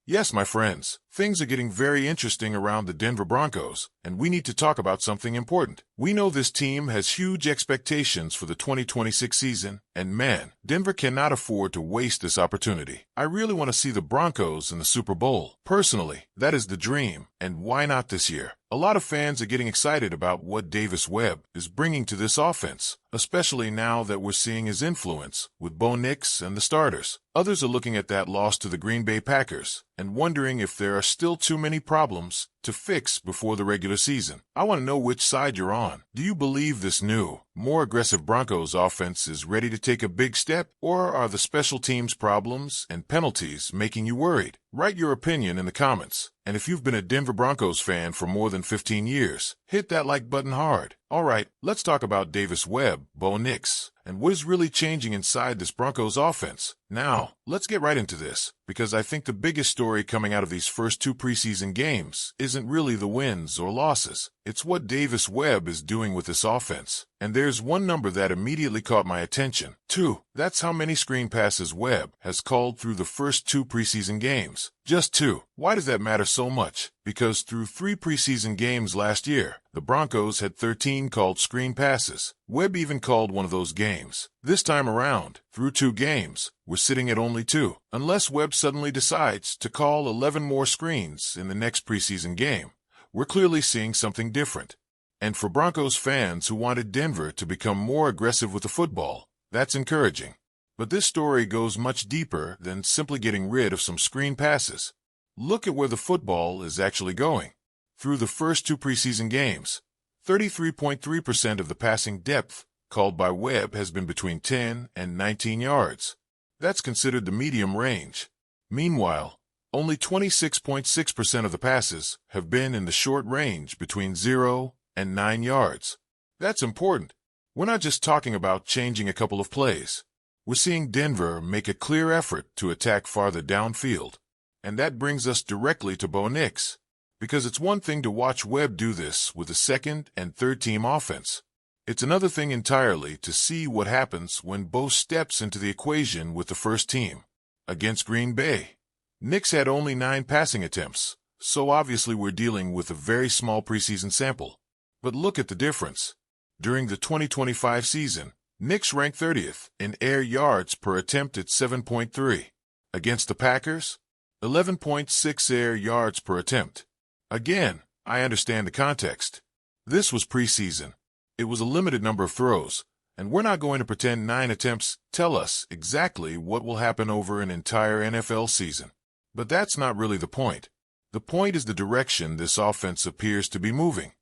Yes, my friends, things are getting very interesting around the Denver Broncos, and we need to talk about something important. We know this team has huge expectations for the 2026 season, and man, Denver cannot afford to waste this opportunity. I really want to see the Broncos in the Super Bowl. Personally, that is the dream, and why not this year? A lot of fans are getting excited about what Davis Webb is bringing to this offense, especially now that we're seeing his influence with Bo Nix and the starters. Others are looking at that loss to the Green Bay Packers and wondering if there are still too many problems to fix before the regular season. I want to know which side you're on. Do you believe this new, more aggressive Broncos offense is ready to take a big step, or are the special teams problems and penalties making you worried? Write your opinion in the comments. And if you've been a Denver Broncos fan for more than 15 years, hit that like button hard. Alright, let's talk about Davis Webb, Bo Nix, and what is really changing inside this Broncos offense. Now, let's get right into this, because I think the biggest story coming out of these first two preseason games isn't really the wins or losses. It's what Davis Webb is doing with this offense. And there's one number that immediately caught my attention. 2. That's how many screen passes Webb has called through the first two preseason games. Just 2. Why does that matter so much? Because through 3 preseason games last year, the Broncos had 13 called screen passes. Webb even called one of those games. This time around, through 2 games, we're sitting at only 2. Unless Webb suddenly decides to call 11 more screens in the next preseason game, we're clearly seeing something different. And for Broncos fans who wanted Denver to become more aggressive with the football, that's encouraging. But this story goes much deeper than simply getting rid of some screen passes. Look at where the football is actually going. Through the first 2 preseason games, 33.3% of the passing depth called by Webb has been between 10 and 19 yards. That's considered the medium range. Meanwhile, only 26.6% of the passes have been in the short range between 0 and 9 yards. That's important. We're not just talking about changing a couple of plays. We're seeing Denver make a clear effort to attack farther downfield. And that brings us directly to Bo Nix, because it's one thing to watch Webb do this with a second and third team offense. It's another thing entirely to see what happens when Bo steps into the equation with the first team. Against Green Bay, Nix had only 9 passing attempts, so obviously we're dealing with a very small preseason sample. But look at the difference. During the 2025 season, Nix ranked 30th in air yards per attempt at 7.3. Against the Packers, 11.6 air yards per attempt. Again, I understand the context. This was preseason. It was a limited number of throws, and we're not going to pretend 9 attempts tell us exactly what will happen over an entire NFL season. But that's not really the point. The point is the direction this offense appears to be moving.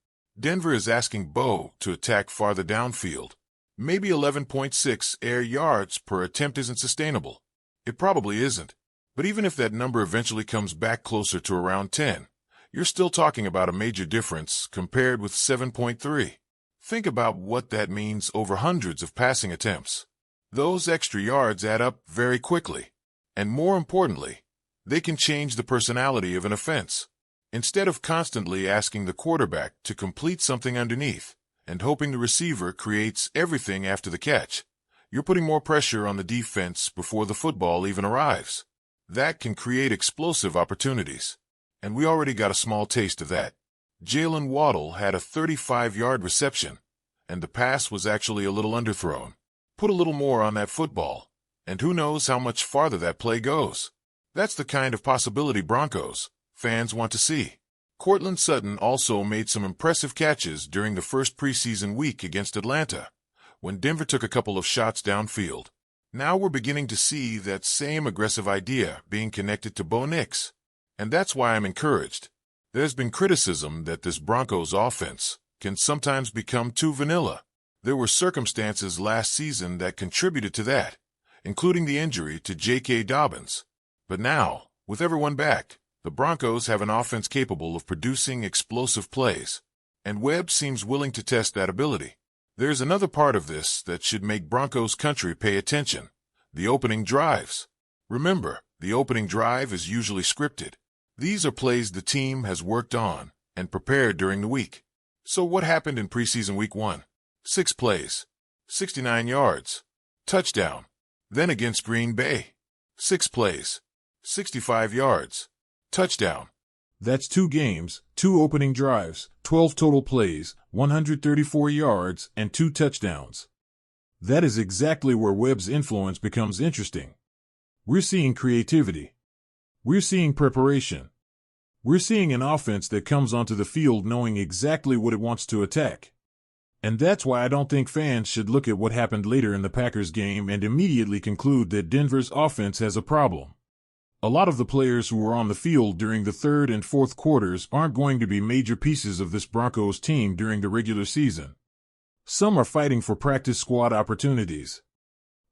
Denver is asking Bo to attack farther downfield. Maybe 11.6 air yards per attempt isn't sustainable. It probably isn't. But even if that number eventually comes back closer to around 10, you're still talking about a major difference compared with 7.3. Think about what that means over hundreds of passing attempts. Those extra yards add up very quickly. And more importantly, they can change the personality of an offense. Instead of constantly asking the quarterback to complete something underneath and hoping the receiver creates everything after the catch, you're putting more pressure on the defense before the football even arrives. That can create explosive opportunities. And we already got a small taste of that. Jalen Waddle had a 35-yard reception, and the pass was actually a little underthrown. Put a little more on that football, and who knows how much farther that play goes. That's the kind of possibility Broncos fans want to see. Courtland Sutton also made some impressive catches during the first preseason week against Atlanta, when Denver took a couple of shots downfield. Now we're beginning to see that same aggressive idea being connected to Bo Nix, and that's why I'm encouraged. There's been criticism that this Broncos offense can sometimes become too vanilla. There were circumstances last season that contributed to that, including the injury to J.K. Dobbins. But now, with everyone back, the Broncos have an offense capable of producing explosive plays, and Webb seems willing to test that ability. There's another part of this that should make Broncos country pay attention: the opening drives. Remember, the opening drive is usually scripted. These are plays the team has worked on and prepared during the week. So what happened in preseason week 1? 6 plays, 69 yards, touchdown. Then against Green Bay, 6 plays, 65 yards, Touchdown. That's 2 games, 2 opening drives, 12 total plays, 134 yards, and 2 touchdowns. That is exactly where Webb's influence becomes interesting. We're seeing creativity. We're seeing preparation. We're seeing an offense that comes onto the field knowing exactly what it wants to attack. And that's why I don't think fans should look at what happened later in the Packers game and immediately conclude that Denver's offense has a problem. A lot of the players who were on the field during the third and fourth quarters aren't going to be major pieces of this Broncos team during the regular season. Some are fighting for practice squad opportunities.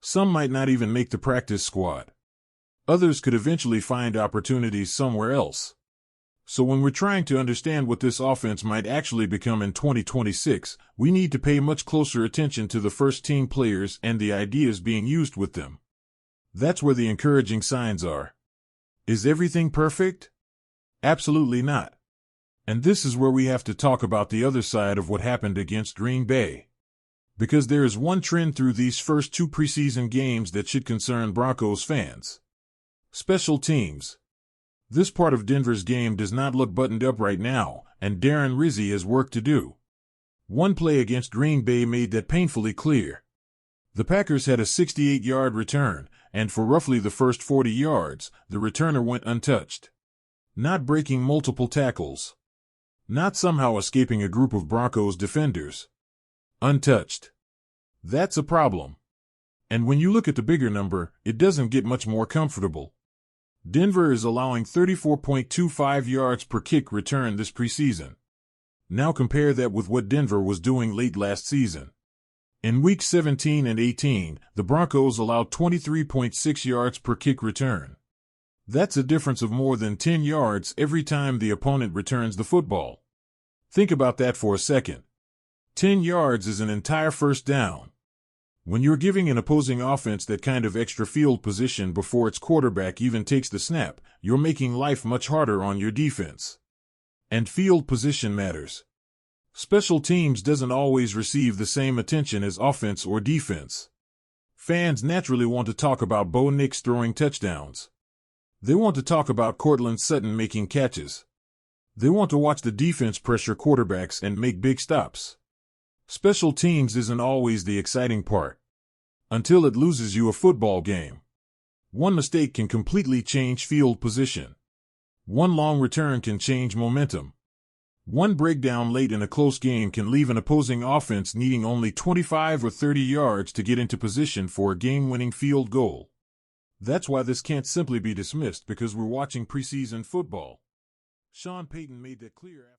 Some might not even make the practice squad. Others could eventually find opportunities somewhere else. So when we're trying to understand what this offense might actually become in 2026, we need to pay much closer attention to the first-team players and the ideas being used with them. That's where the encouraging signs are. Is everything perfect? Absolutely not. And this is where we have to talk about the other side of what happened against Green Bay. Because there is one trend through these first 2 preseason games that should concern Broncos fans. Special teams. This part of Denver's game does not look buttoned up right now, and Darren Rizzi has work to do. One play against Green Bay made that painfully clear. The Packers had a 68-yard return, and for roughly the first 40 yards, the returner went untouched. Not breaking multiple tackles. Not somehow escaping a group of Broncos defenders. Untouched. That's a problem. And when you look at the bigger number, it doesn't get much more comfortable. Denver is allowing 34.25 yards per kick return this preseason. Now compare that with what Denver was doing late last season. In weeks 17 and 18, the Broncos allowed 23.6 yards per kick return. That's a difference of more than 10 yards every time the opponent returns the football. Think about that for a second. 10 yards is an entire first down. When you're giving an opposing offense that kind of extra field position before its quarterback even takes the snap, you're making life much harder on your defense. And field position matters. Special teams doesn't always receive the same attention as offense or defense. Fans naturally want to talk about Bo Nix throwing touchdowns. They want to talk about Courtland Sutton making catches. They want to watch the defense pressure quarterbacks and make big stops. Special teams isn't always the exciting part. Until it loses you a football game. One mistake can completely change field position. One long return can change momentum. One breakdown late in a close game can leave an opposing offense needing only 25 or 30 yards to get into position for a game-winning field goal. That's why this can't simply be dismissed because we're watching preseason football. Sean Payton made that clear.